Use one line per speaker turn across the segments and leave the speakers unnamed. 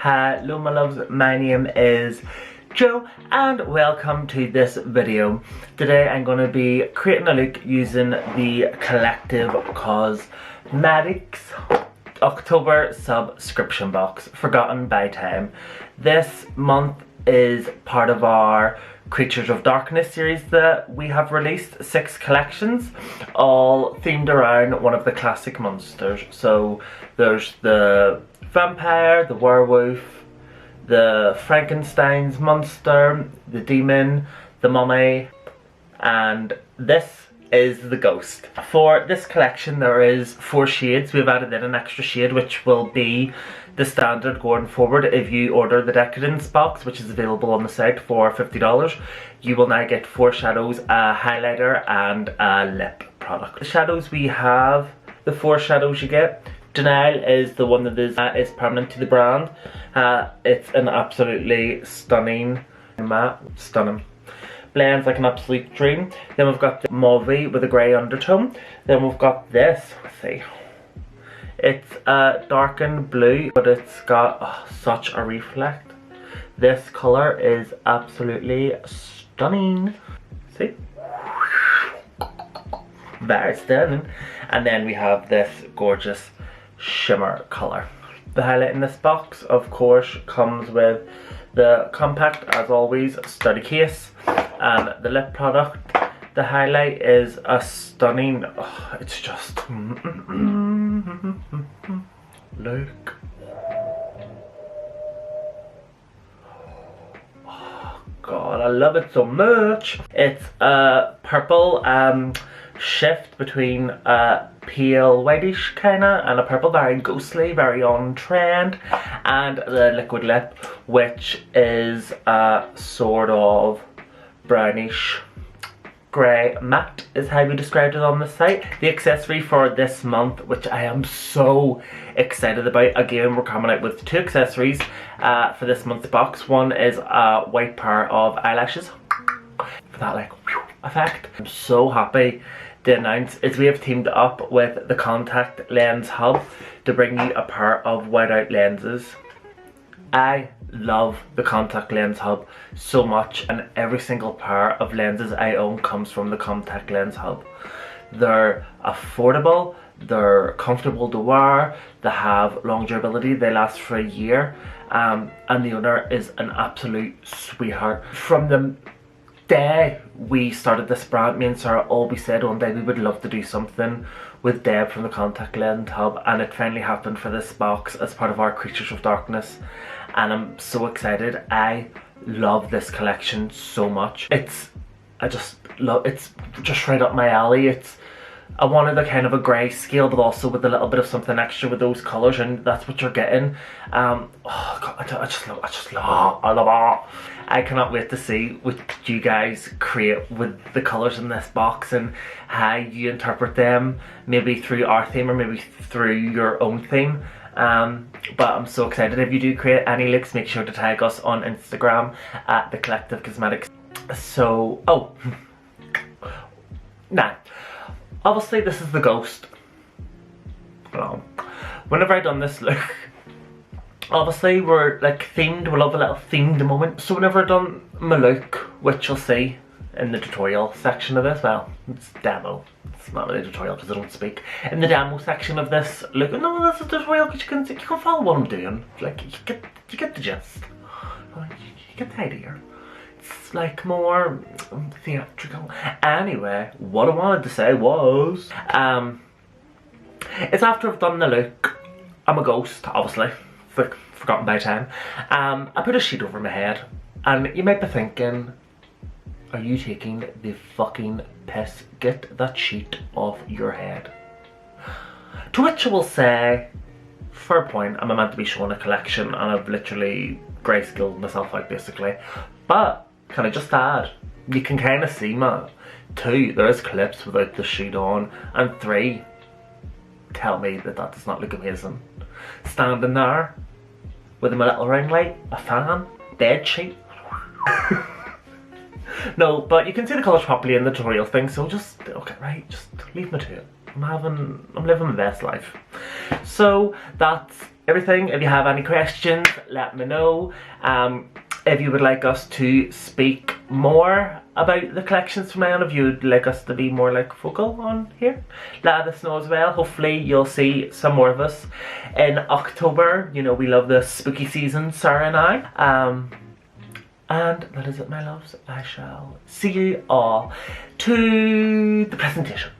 Hello my loves, my name is Joe and welcome to this video. Today I'm going to be creating a look using the Collective Cosmetics October subscription box, Forgotten by Time. This month is part of our Creatures of Darkness series that we have released 6 collections, all themed around one of the classic monsters. So there's the vampire, the werewolf, the Frankenstein's monster, the demon, the mummy, and this is the ghost. For this collection there is 4 shades. We've added in an extra shade which will be the standard going forward. If you order the Decadence box, which is available on the site for $50, you will now get 4 shadows, a highlighter and a lip product. The shadows we have, the 4 shadows you get. Denial is the one that is permanent to the brand. It's an absolutely stunning matte, stunning. Blends like an absolute dream. Then we've got the Mauve with a grey undertone. Then we've got this, let's see. It's darkened blue, but it's got such a reflect. This colour is absolutely stunning. See? Very stunning. And then we have this gorgeous shimmer colour. The highlight in this box, of course, comes with the compact, as always, study case and the lip product. The highlight is a stunning, it's just look. Oh god, I love it so much. It's a purple shift between pale whitish kinda and a purple, very ghostly, very on trend, and the liquid lip, which is a sort of brownish grey matte is how we described it on the site. The accessory for this month, which I am so excited about, again we're coming out with 2 accessories for this month's box. One is a white pair of eyelashes for that like effect. I'm so happy to announce is we have teamed up with the Contact Lens Hub to bring you a pair of whiteout lenses. I love the Contact Lens Hub so much, and every single pair of lenses I own comes from the Contact Lens Hub. They're affordable, they're comfortable to wear, they have long durability, they last for a year, and the owner is an absolute sweetheart. From the day we started this brand, me and Sarah always said one day we would love to do something with Deb from the Contact Lens Hub, and it finally happened for this box as part of our Creatures of Darkness, and I'm so excited. I love this collection so much. It's just right up my alley. I wanted a kind of a grey scale, but also with a little bit of something extra with those colours, and that's what you're getting. Oh God, I love it. I cannot wait to see what you guys create with the colours in this box and how you interpret them, maybe through our theme or maybe through your own theme. But I'm so excited. If you do create any looks, make sure to tag us on Instagram at the Collective Cosmetics. So, now, obviously this is the ghost. Whenever I done this look, obviously we're like themed, we love a little themed moment. So whenever I done my look, which you'll see in the tutorial section of this, well, it's demo. It's not really a tutorial because I don't speak. In the demo section of this look, no, that's a tutorial because you can follow what I'm doing. Like, you get the gist. You get the idea. It's like more theatrical. Anyway, what I wanted to say was, it's after I've done the look, I'm a ghost, obviously, forgotten by time. I put a sheet over my head, and you might be thinking, are you taking the fucking piss? Get that sheet off your head. To which I will say, fair point, I'm meant to be showing a collection and I've literally grayscaled myself out basically. But, can I just add, you can kind of see me. 2, there is clips without the sheet on, and 3, tell me that does not look amazing. Standing there, with my little ring light, a fan, bed sheet. No, but you can see the colours properly in the tutorial thing, so just, okay, right, just leave me to it. I'm living my best life. So that's everything. If you have any questions, let me know. If you would like us to speak more about the collections from now on, if you would like us to be more like focal on here, let us know as well. Hopefully you'll see some more of us in October. You know, we love the spooky season, Sarah and I. And that is it, my loves. I shall see you all to the presentation.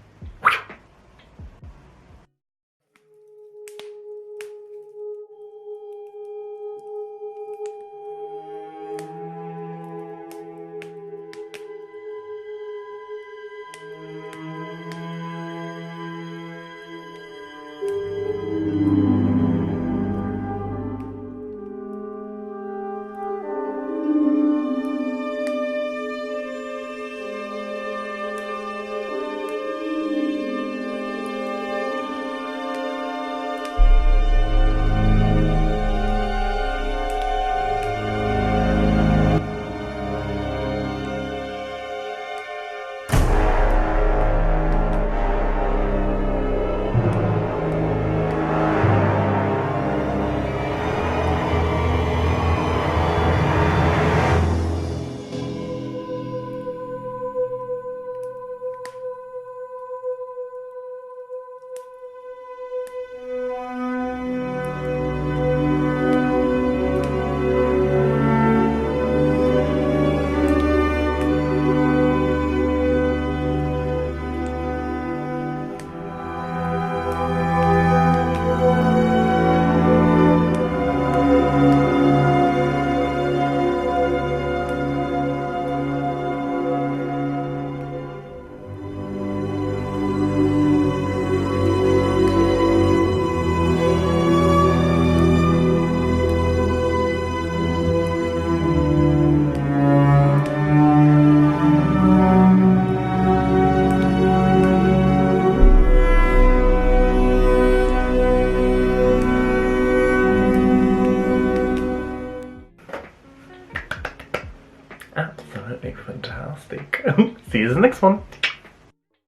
Absolutely fantastic. See you in the next one.